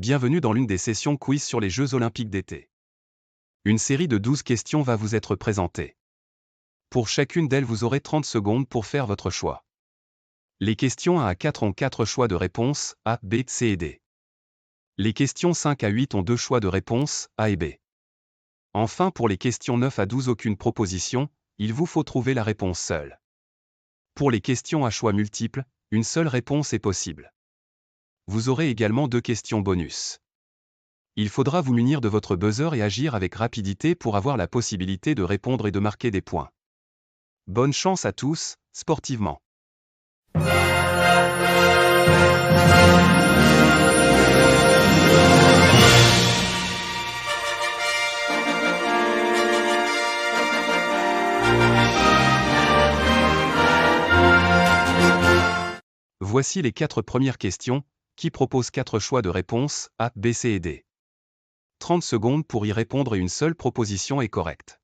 Bienvenue dans l'une des sessions quiz sur les Jeux Olympiques d'été. Une série de 12 questions va vous être présentée. Pour chacune d'elles, vous aurez 30 secondes pour faire votre choix. Les questions 1 à 4 ont 4 choix de réponse, A, B, C et D. Les questions 5 à 8 ont 2 choix de réponse, A et B. Enfin, pour les questions 9 à 12, aucune proposition, il vous faut trouver la réponse seule. Pour les questions à choix multiples, une seule réponse est possible. Vous aurez également 2 questions bonus. Il faudra vous munir de votre buzzer et agir avec rapidité pour avoir la possibilité de répondre et de marquer des points. Bonne chance à tous, sportivement. Voici les 4 premières questions, qui proposent 4 choix de réponse, A, B, C et D. 30 secondes pour y répondre et une seule proposition est correcte.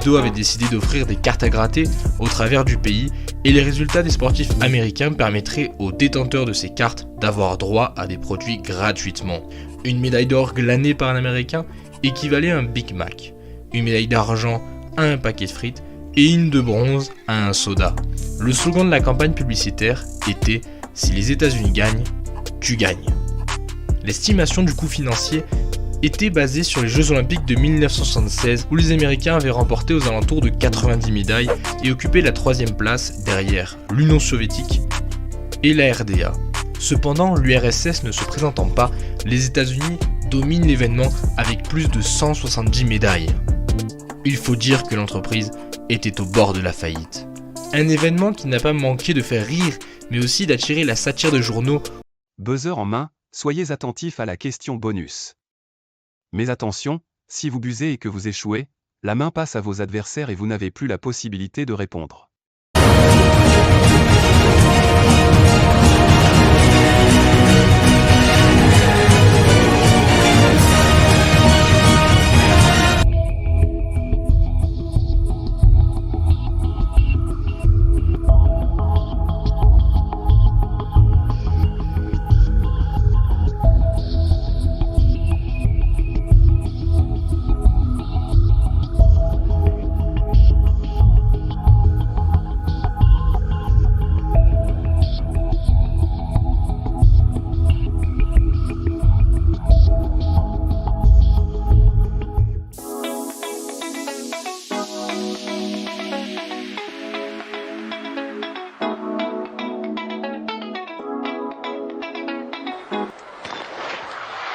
McDo avait décidé d'offrir des cartes à gratter au travers du pays et les résultats des sportifs américains permettraient aux détenteurs de ces cartes d'avoir droit à des produits gratuitement. Une médaille d'or glanée par un Américain équivalait à un Big Mac, une médaille d'argent à un paquet de frites et une de bronze à un soda. Le slogan de la campagne publicitaire était « Si les États-Unis gagnent, tu gagnes ». L'estimation du coût financier était basée sur les Jeux Olympiques de 1976 où les Américains avaient remporté aux alentours de 90 médailles et occupé la 3e place derrière l'Union soviétique et la RDA. Cependant, l'URSS ne se présentant pas, les États-Unis dominent l'événement avec plus de 170 médailles. Il faut dire que l'entreprise était au bord de la faillite. Un événement qui n'a pas manqué de faire rire, mais aussi d'attirer la satire de journaux. Buzzer en main, soyez attentifs à la question bonus. Mais attention, si vous buzzez et que vous échouez, la main passe à vos adversaires et vous n'avez plus la possibilité de répondre.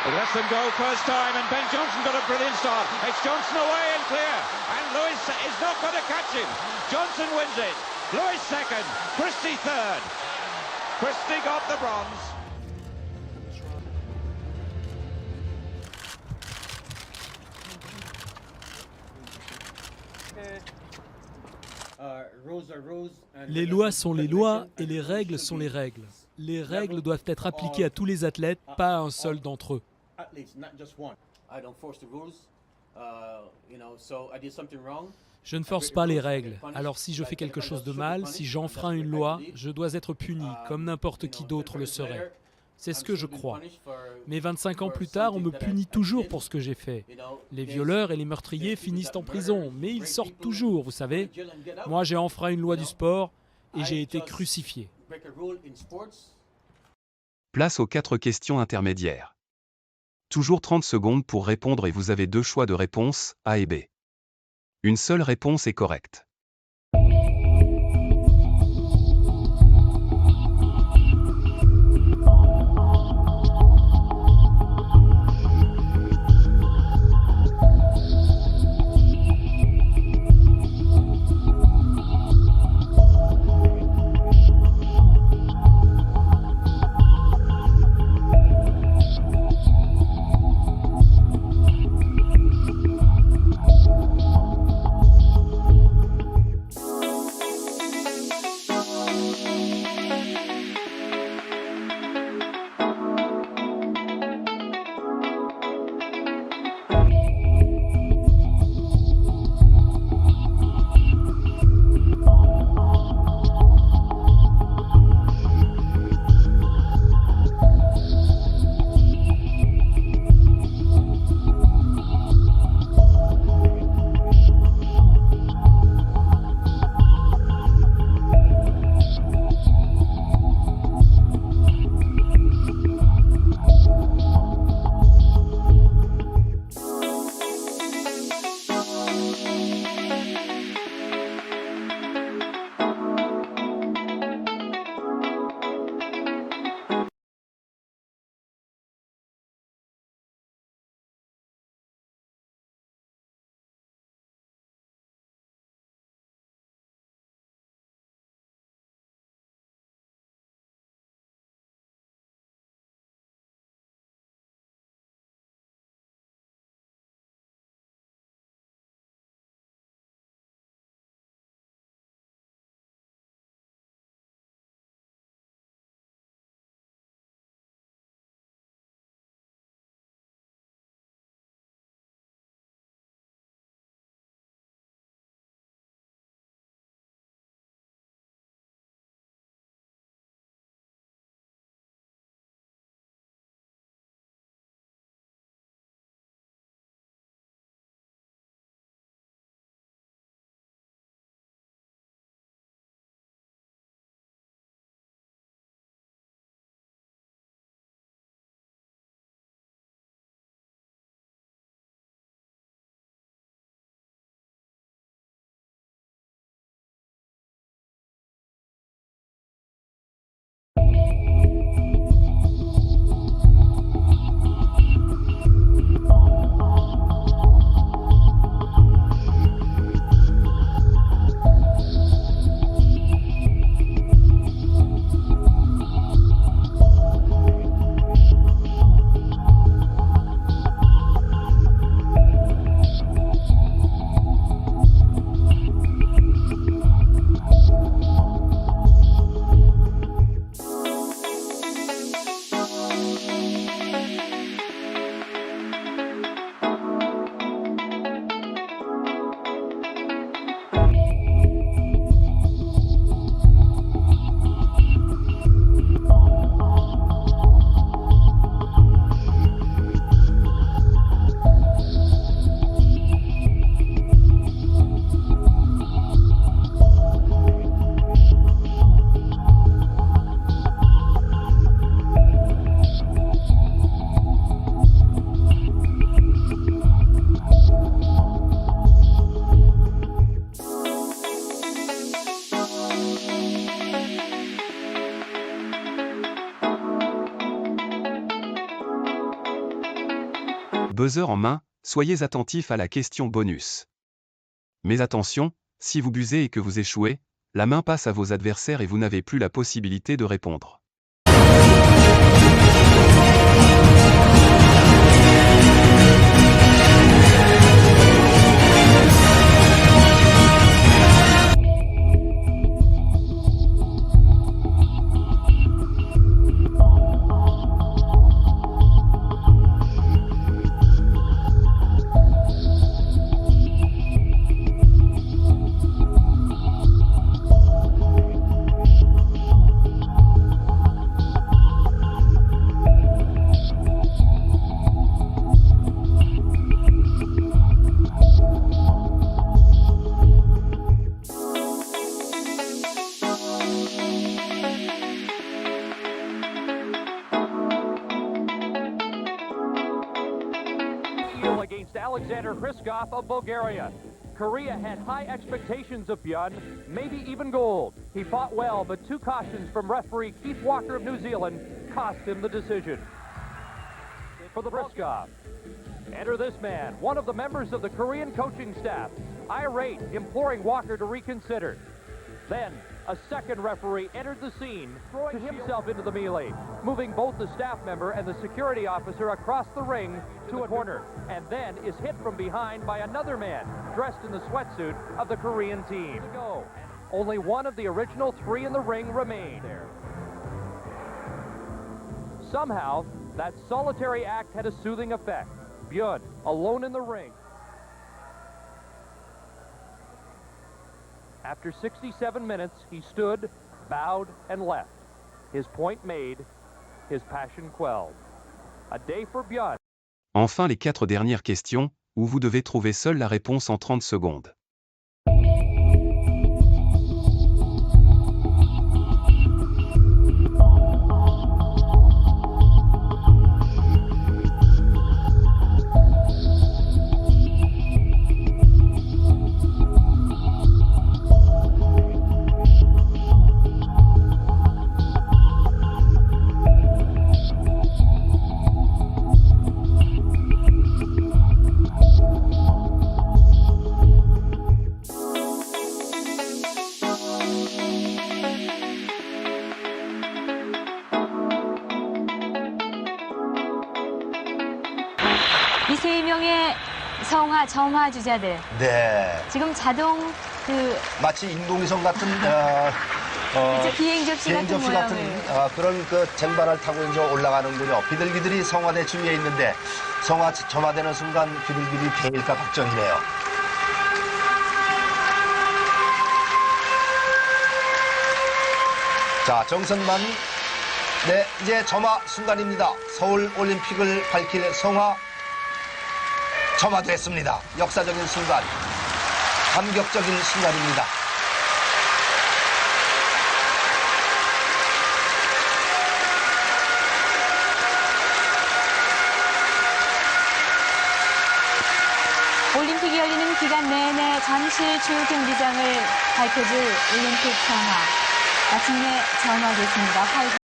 Lets them go first time, and Ben Johnson got a brilliant start. It's Johnson away and clear, and Lewis is not going to catch him. Johnson wins it. Lewis second, Christie third. Christie got the bronze. Les lois sont les lois et les règles sont les règles. Les règles doivent être appliquées à tous les athlètes, pas à un seul d'entre eux. Je ne force pas les règles. Alors si je fais quelque chose de mal, si j'enfreins une loi, je dois être puni, comme n'importe qui d'autre le serait. C'est ce que je crois. Mais 25 ans plus tard, on me punit toujours pour ce que j'ai fait. Les violeurs et les meurtriers finissent en prison, mais ils sortent toujours, vous savez. Moi, j'ai enfreint une loi du sport et j'ai été crucifié. Place aux 4 questions intermédiaires. Toujours 30 secondes pour répondre et vous avez 2 choix de réponse, A et B. Une seule réponse est correcte. buzzer en main, soyez attentif à la question bonus. Mais attention, si vous buzzez et que vous échouez, la main passe à vos adversaires et vous n'avez plus la possibilité de répondre. Against Alexander Hryskov of Bulgaria. Korea had high expectations of Bjorn, maybe even gold. He fought well, but 2 cautions from referee Keith Walker of New Zealand cost him the decision. For the Hryskov. Enter this man, one of the members of the Korean coaching staff, irate, imploring Walker to reconsider. Then, a second referee entered the scene, throwing himself into the melee, moving both the staff member and the security officer across the ring to a corner, and then is hit from behind by another man, dressed in the sweatsuit of the Korean team. Only one of the original 3 in the ring remained there. Somehow, that solitary act had a soothing effect. Bjorn, alone in the ring. After 67 minutes, he stood, bowed, and left. His point made, his passion quelled. A day for Bjorn. Enfin les 4 dernières questions, où vous devez trouver seul la réponse en 30 secondes. 이 3명의 성화, 점화 주자들. 네. 지금 자동 마치 인공위성 같은 비행 접시 같은 모양을. 그런 그 쟁반을 타고 이제 올라가는군요. 비둘기들이 성화대 주위에 있는데 성화 점화되는 순간 비둘기들이 베일까 걱정이네요. 자, 정선만. 네, 이제 점화 순간입니다. 서울 올림픽을 밝힐 성화 점화됐습니다. 역사적인 순간, 감격적인 순간입니다. 올림픽이 열리는 기간 내내 잠실 주요 경기장을 밝혀줄 올림픽 점화. 마침내 점화됐습니다.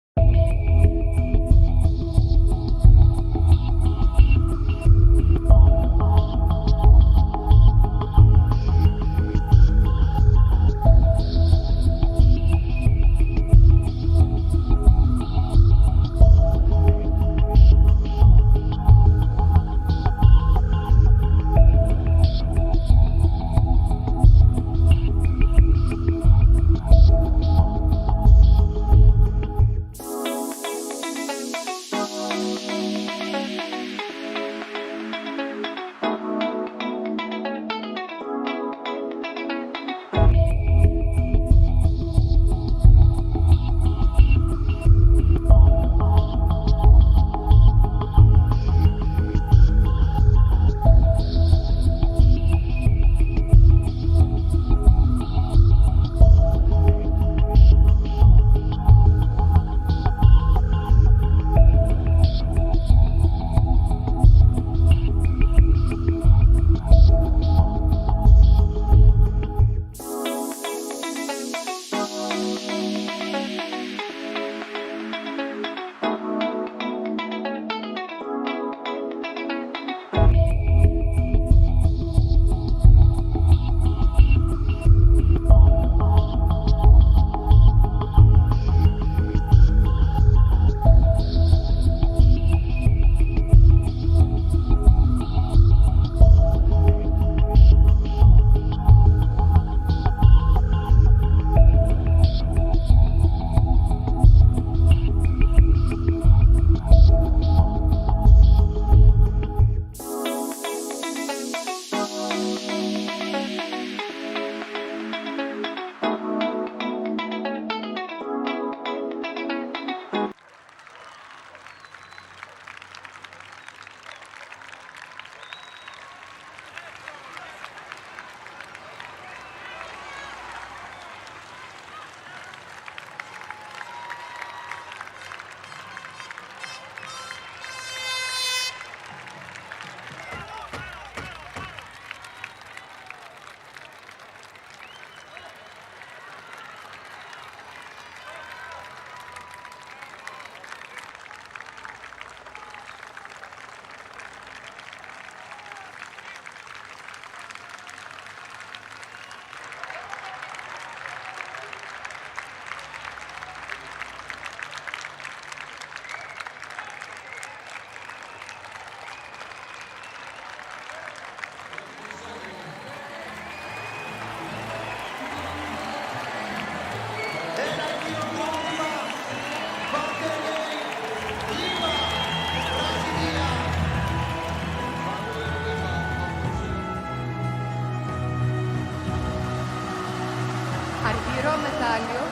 μετάλλιο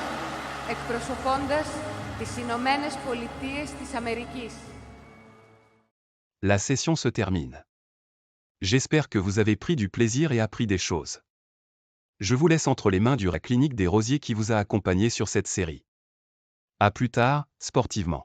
εκπροσωπώντας τις Ηνωμένες Πολιτείες της Αμερικής. La session se termine. J'espère que vous avez pris du plaisir et appris des choses. Je vous laisse entre les mains du clinique des Rosiers qui vous a accompagné sur cette série. À plus tard, sportivement.